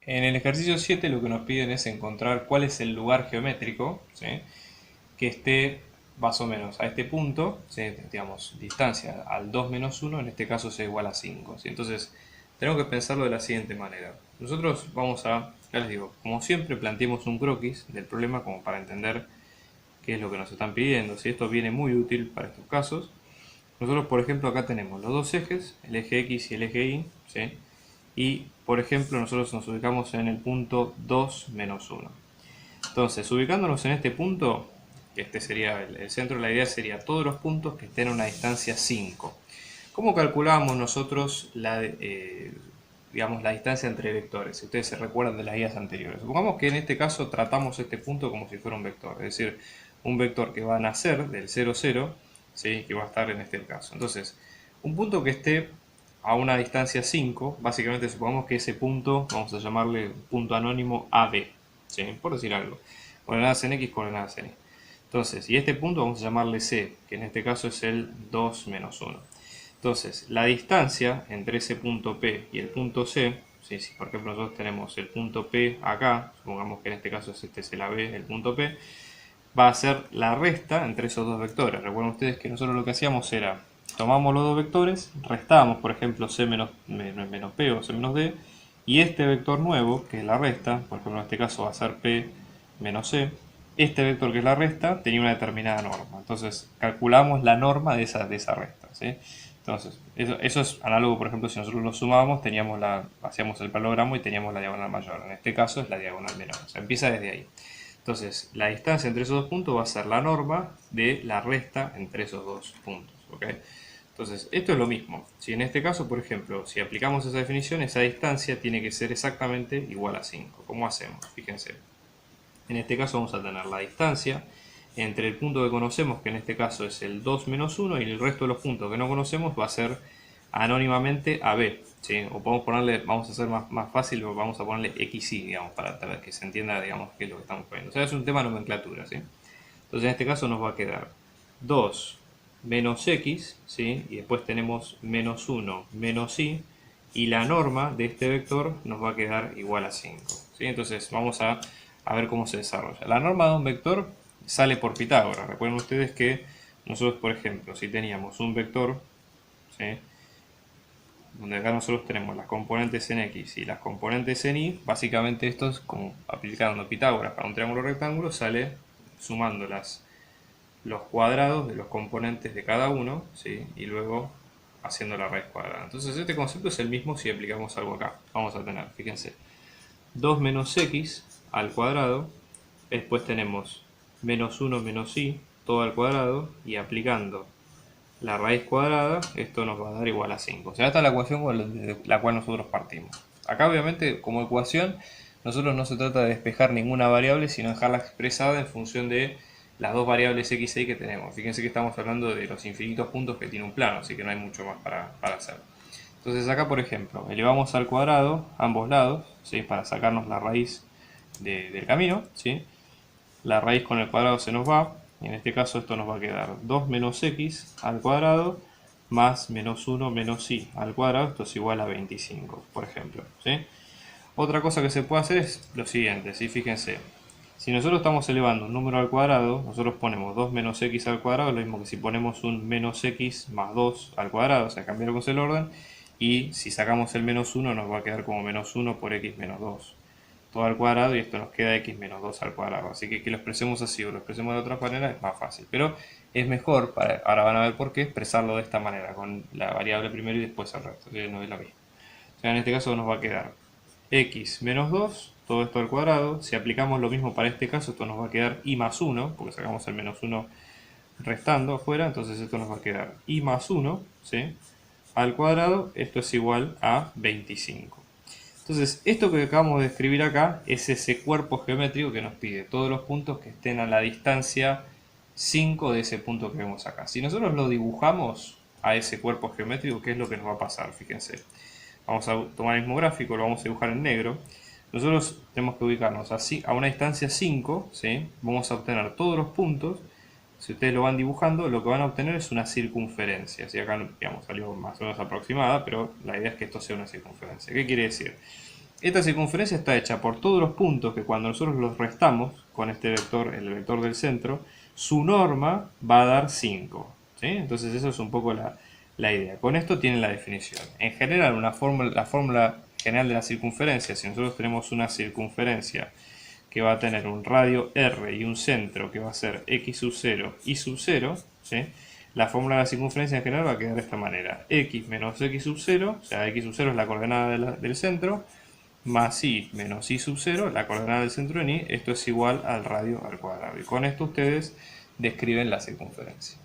En el ejercicio 7 lo que nos piden es encontrar cuál es el lugar geométrico, ¿sí?, que esté más o menos a este punto, ¿sí?, digamos, distancia al 2 menos 1, en este caso sea igual a 5, ¿sí? Entonces, tenemos que pensarlo de la siguiente manera. Nosotros vamos a, ya les digo, como siempre, planteemos un croquis del problema como para entender qué es lo que nos están pidiendo. Si esto viene muy útil para estos casos. Nosotros, por ejemplo, acá tenemos los dos ejes, el eje X y el eje Y, ¿sí? Y, por ejemplo, nosotros nos ubicamos en el punto 2 menos 1. Entonces, ubicándonos en este punto, que este sería el centro, la idea sería todos los puntos que estén a una distancia 5. ¿Cómo calculábamos nosotros digamos, la distancia entre vectores? Si ustedes se recuerdan de las guías anteriores. Supongamos que en este caso tratamos este punto como si fuera un vector, es decir, un vector que va a nacer del 0, 0, ¿sí?, que va a estar en este caso. Entonces, un punto que esté a una distancia 5, básicamente supongamos que ese punto, vamos a llamarle punto anónimo AB, ¿sí?, por decir algo. Coordenadas en X, coordenadas en Y. Entonces, y este punto vamos a llamarle C, que en este caso es el 2 menos 1. Entonces, la distancia entre ese punto P y el punto C, ¿sí?, si por ejemplo nosotros tenemos el punto P acá, supongamos que en este caso este es el AB, el punto P, va a ser la resta entre esos dos vectores. Recuerden ustedes que nosotros lo que hacíamos era, tomamos los dos vectores, restábamos por ejemplo C menos P o C menos D, y este vector nuevo, que es la resta, por ejemplo en este caso va a ser P menos C, este vector que es la resta tenía una determinada norma. Entonces calculamos la norma de esa resta, ¿sí? Entonces, eso es análogo, por ejemplo, si nosotros lo sumábamos, hacíamos el paralogramo y teníamos la diagonal mayor. En este caso es la diagonal menor. O sea, empieza desde ahí. Entonces, la distancia entre esos dos puntos va a ser la norma de la resta entre esos dos puntos, ¿ok? Entonces, esto es lo mismo. Si en este caso, por ejemplo, si aplicamos esa definición, esa distancia tiene que ser exactamente igual a 5. ¿Cómo hacemos? Fíjense. En este caso vamos a tener la distancia entre el punto que conocemos, que en este caso es el 2 menos 1, y el resto de los puntos que no conocemos va a ser anónimamente AB, ¿sí? O podemos ponerle, vamos a hacer más fácil, vamos a ponerle XY, digamos, para que se entienda, digamos, qué es lo que estamos poniendo. O sea, es un tema de nomenclatura, ¿sí? Entonces en este caso nos va a quedar 2 menos X, ¿sí?, y después tenemos menos 1 menos Y, y la norma de este vector nos va a quedar igual a 5, ¿sí? Entonces vamos a ver cómo se desarrolla. La norma de un vector sale por Pitágoras. Recuerden ustedes que nosotros, por ejemplo, si teníamos un vector, ¿sí?, donde acá nosotros tenemos las componentes en X y las componentes en Y, básicamente esto es como aplicando Pitágoras para un triángulo rectángulo, sale sumando los cuadrados de los componentes de cada uno, ¿sí?, y luego haciendo la raíz cuadrada. Entonces este concepto es el mismo si aplicamos algo acá. Vamos a tener, fíjense, 2 menos X al cuadrado, después tenemos menos 1 menos Y todo al cuadrado, y aplicando la raíz cuadrada, esto nos va a dar igual a 5. O sea, esta es la ecuación de la cual nosotros partimos. Acá obviamente como ecuación nosotros no se trata de despejar ninguna variable, sino dejarla expresada en función de las dos variables x e y que tenemos. Fíjense que estamos hablando de los infinitos puntos que tiene un plano, así que no hay mucho más para hacer. Entonces acá, por ejemplo, elevamos al cuadrado ambos lados, ¿sí?, para sacarnos la raíz del camino, ¿sí? La raíz con el cuadrado se nos va, y en este caso esto nos va a quedar 2 menos x al cuadrado más menos 1 menos y al cuadrado, esto es igual a 25, por ejemplo, ¿sí? Otra cosa que se puede hacer es lo siguiente, ¿sí? Fíjense, si nosotros estamos elevando un número al cuadrado, nosotros ponemos 2 menos x al cuadrado, lo mismo que si ponemos un menos x más 2 al cuadrado, o sea, cambiamos el orden, y si sacamos el menos 1 nos va a quedar como menos 1 por x menos 2 todo al cuadrado, y esto nos queda x menos 2 al cuadrado. Así que lo expresemos así o lo expresemos de otra manera es más fácil. Pero es mejor, ahora van a ver por qué, expresarlo de esta manera, con la variable primero y después el resto, que no es lo mismo. O sea, en este caso nos va a quedar x menos 2, todo esto al cuadrado. Si aplicamos lo mismo para este caso, esto nos va a quedar y más 1, porque sacamos el menos 1 restando afuera, entonces esto nos va a quedar y más 1, ¿sí?, al cuadrado, esto es igual a 25. Entonces, esto que acabamos de escribir acá es ese cuerpo geométrico que nos pide todos los puntos que estén a la distancia 5 de ese punto que vemos acá. Si nosotros lo dibujamos a ese cuerpo geométrico, ¿qué es lo que nos va a pasar? Fíjense. Vamos a tomar el mismo gráfico, lo vamos a dibujar en negro. Nosotros tenemos que ubicarnos así a una distancia 5, ¿sí? Vamos a obtener todos los puntos. Si ustedes lo van dibujando, lo que van a obtener es una circunferencia. ¿Sí? Acá, digamos, salió más o menos aproximada, pero la idea es que esto sea una circunferencia. ¿Qué quiere decir? Esta circunferencia está hecha por todos los puntos que cuando nosotros los restamos con este vector, el vector del centro, su norma va a dar 5. ¿Sí? Entonces eso es un poco la idea. Con esto tienen la definición. En general, la fórmula general de la circunferencia, si nosotros tenemos una circunferencia que va a tener un radio R y un centro que va a ser x sub 0 y sub 0, ¿sí? La fórmula de la circunferencia en general va a quedar de esta manera: x menos x sub 0, o sea, x sub 0 es la coordenada del centro, más y menos y sub 0, la coordenada del centro en y, esto es igual al radio al cuadrado. Y con esto ustedes describen la circunferencia.